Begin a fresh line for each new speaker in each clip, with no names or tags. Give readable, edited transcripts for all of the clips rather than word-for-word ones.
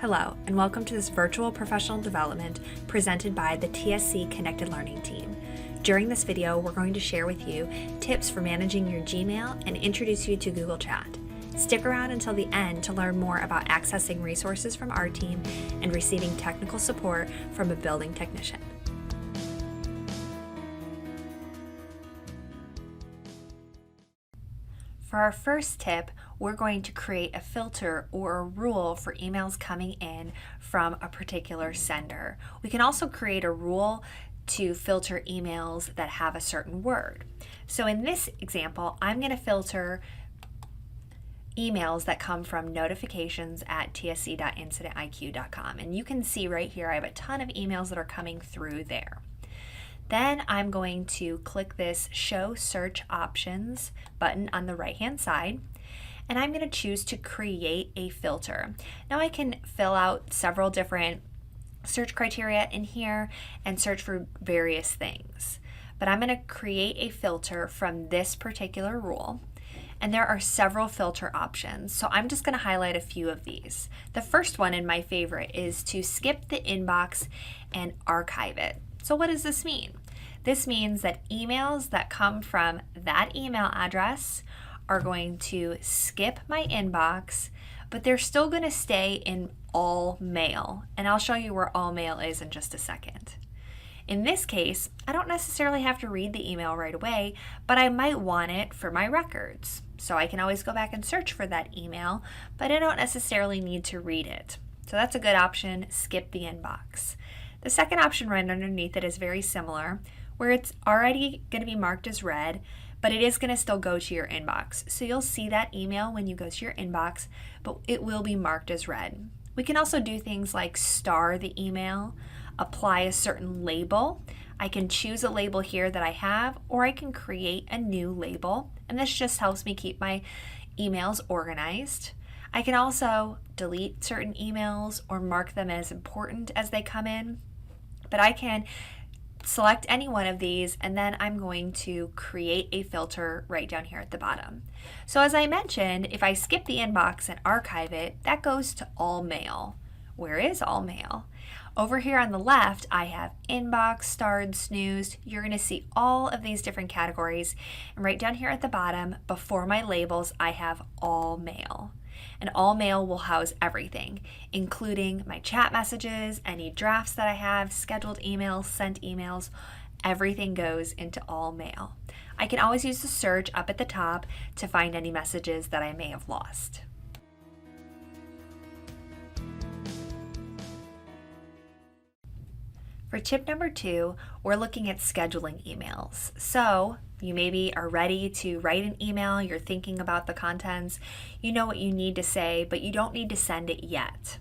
Hello, and welcome to this virtual professional development presented by the TSC Connected Learning team. During this video, we're going to share with you tips for managing your Gmail and introduce you to Google Chat. Stick around until the end to learn more about accessing resources from our team and receiving technical support from a building technician. For our first tip, we're going to create a filter or a rule for emails coming in from a particular sender. We can also create a rule to filter emails that have a certain word. So in this example, I'm going to filter emails that come from notifications@tsc.incidentiq.com. And you can see right here, I have a ton of emails that are coming through there. Then I'm going to click this Show Search Options button on the right-hand side, and I'm going to choose to create a filter. Now I can fill out several different search criteria in here and search for various things, but I'm going to create a filter from this particular rule. And there are several filter options, so I'm just going to highlight a few of these. The first one, and my favorite, is to skip the inbox and archive it. So what does this mean? This means that emails that come from that email address are going to skip my inbox, but they're still going to stay in all mail. And I'll show you where all mail is in just a second. In this case, I don't necessarily have to read the email right away, but I might want it for my records. So I can always go back and search for that email, but I don't necessarily need to read it. So that's a good option, skip the inbox. The second option right underneath it is very similar, where it's already going to be marked as read, but it is going to still go to your inbox. So you'll see that email when you go to your inbox, but it will be marked as read. We can also do things like star the email, apply a certain label. I can choose a label here that I have, or I can create a new label, and this just helps me keep my emails organized. I can also delete certain emails or mark them as important as they come in, but I can select any one of these, and then I'm going to create a filter right down here at the bottom. So as I mentioned, if I skip the inbox and archive it, that goes to all mail. Where is all mail? Over here on the left, I have inbox, starred, snoozed. You're going to see all of these different categories. And right down here at the bottom, before my labels, I have all mail. And all mail will house everything, including my chat messages, any drafts that I have, scheduled emails, sent emails. Everything goes into all mail. I can always use the search up at the top to find any messages that I may have lost. For tip number 2, we're looking at scheduling emails. So you maybe are ready to write an email, you're thinking about the contents, you know what you need to say, but you don't need to send it yet.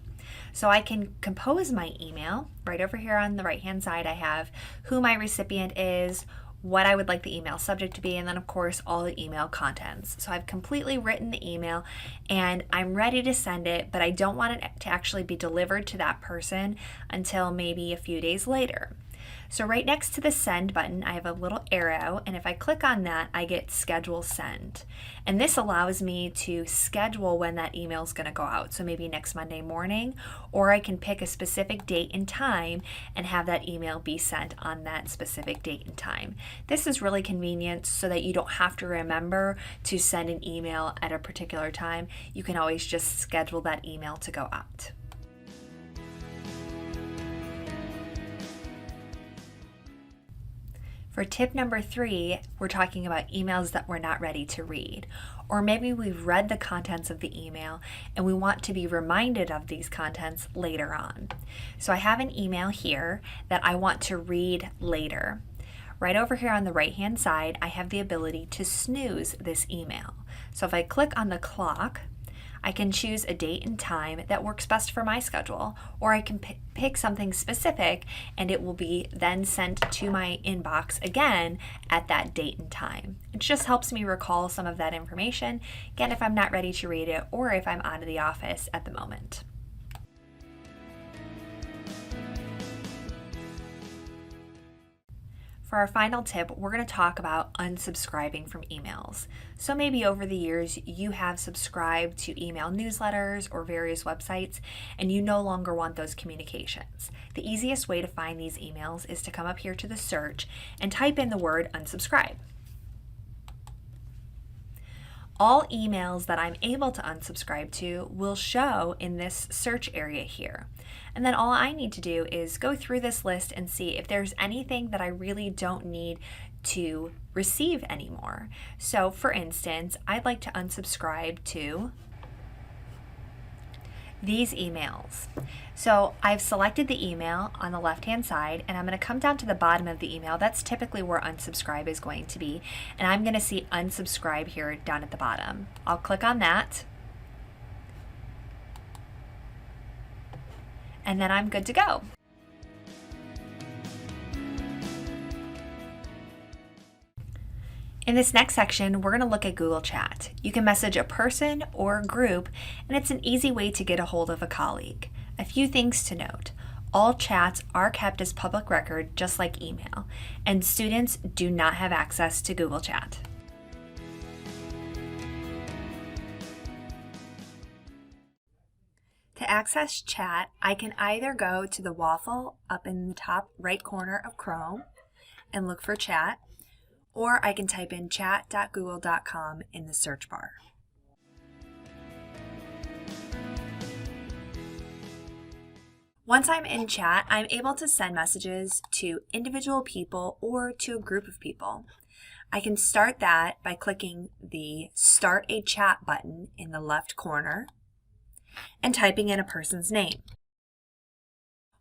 So I can compose my email. Right over here on the right-hand side, I have who my recipient is, what I would like the email subject to be, and then of course all the email contents. So I've completely written the email and I'm ready to send it, but I don't want it to actually be delivered to that person until maybe a few days later. So right next to the send button, I have a little arrow, and if I click on that, I get schedule send. And this allows me to schedule when that email is going to go out. So maybe next Monday morning, or I can pick a specific date and time and have that email be sent on that specific date and time. This is really convenient so that you don't have to remember to send an email at a particular time. You can always just schedule that email to go out. For tip number 3, we're talking about emails that we're not ready to read. Or maybe we've read the contents of the email and we want to be reminded of these contents later on. So I have an email here that I want to read later. Right over here on the right-hand side, I have the ability to snooze this email. So if I click on the clock, I can choose a date and time that works best for my schedule, or I can pick something specific and it will be then sent to my inbox again at that date and time. It just helps me recall some of that information, again, if I'm not ready to read it or if I'm out of the office at the moment. For our final tip, we're going to talk about unsubscribing from emails. So maybe over the years you have subscribed to email newsletters or various websites and you no longer want those communications. The easiest way to find these emails is to come up here to the search and type in the word unsubscribe. All emails that I'm able to unsubscribe to will show in this search area here. And then all I need to do is go through this list and see if there's anything that I really don't need to receive anymore. So for instance, I'd like to unsubscribe to these emails. So I've selected the email on the left-hand side and I'm going to come down to the bottom of the email. That's typically where unsubscribe is going to be. And I'm going to see unsubscribe here down at the bottom. I'll click on that. And then I'm good to go. In this next section, we're going to look at Google Chat. You can message a person or a group, and it's an easy way to get a hold of a colleague. A few things to note. All chats are kept as public record, just like email, and students do not have access to Google Chat. To access chat, I can either go to the waffle up in the top right corner of Chrome and look for chat, or I can type in chat.google.com in the search bar. Once I'm in chat, I'm able to send messages to individual people or to a group of people. I can start that by clicking the Start a Chat button in the left corner and typing in a person's name.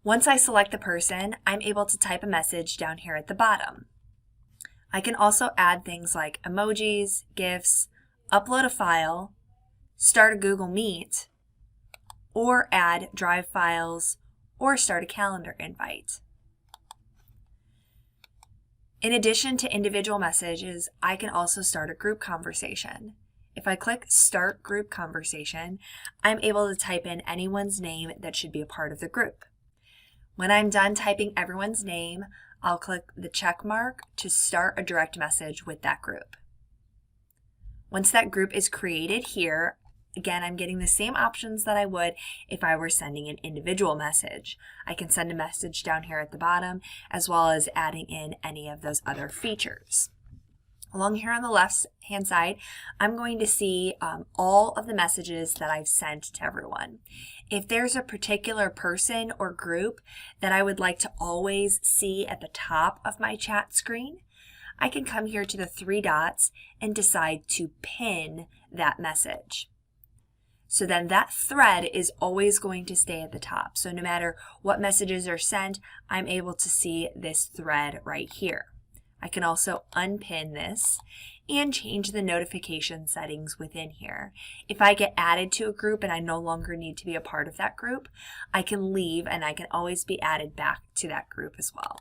Once I select the person, I'm able to type a message down here at the bottom. I can also add things like emojis, GIFs, upload a file, start a Google Meet, or add Drive files, or start a calendar invite. In addition to individual messages, I can also start a group conversation. If I click Start Group Conversation, I'm able to type in anyone's name that should be a part of the group. When I'm done typing everyone's name, I'll click the check mark to start a direct message with that group. Once that group is created here, again, I'm getting the same options that I would if I were sending an individual message. I can send a message down here at the bottom, as well as adding in any of those other features. Along here on the left-hand side, I'm going to see all of the messages that I've sent to everyone. If there's a particular person or group that I would like to always see at the top of my chat screen, I can come here to the three dots and decide to pin that message. So then that thread is always going to stay at the top. So no matter what messages are sent, I'm able to see this thread right here. I can also unpin this and change the notification settings within here. If I get added to a group and I no longer need to be a part of that group, I can leave and I can always be added back to that group as well.